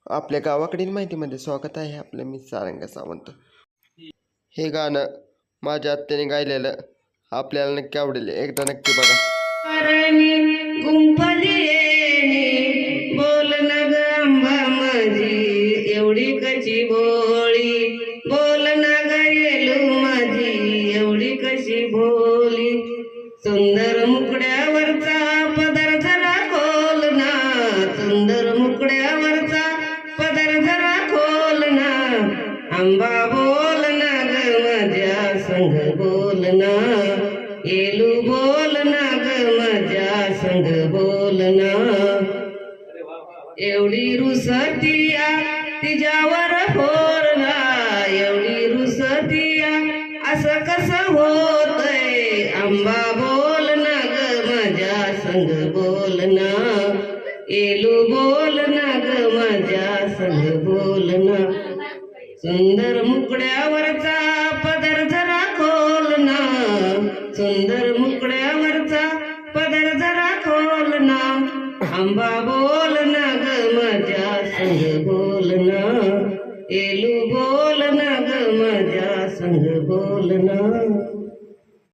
आपल्या गावाकडील माहितीमध्ये स्वागत आहे आपलं. मी सारंग सावंत. हे गाणं माझ्या आत्याने गायलेलं आपल्याला नक्की आवडेल, एकदा नक्की बघा. बोल ना ग अंबा माझी एवढी कशी भोळी, बोल ना ग येलू माझी एवढी कशी भोली. सुंदर मुकड्यावरचा पदर जरा खोल ना, सुंदर मुकड्यावरचा पदर जरा खोल ना. आंबा बोल ना ग माझ्या संग बोल ना, येलू बोल ना ग माझ्या संग बोल ना. एवढी रुसतिया तिच्यावर होरला, एवढी रुसतिया असं कसं होतय. आंबा बोल ना ग माझ्या संग बोल ना, येलू बोल ना ग माझ्या संग बोल ना. सुंदर मुकड्यावरचा पदर जरा खोल ना, सुंदर मुकड्यावरचा पदर जरा खोल ना. आंबा बोल ना ग माझ्या संग बोल ना, येलू बोल ना ग माझ्या संग बोल ना.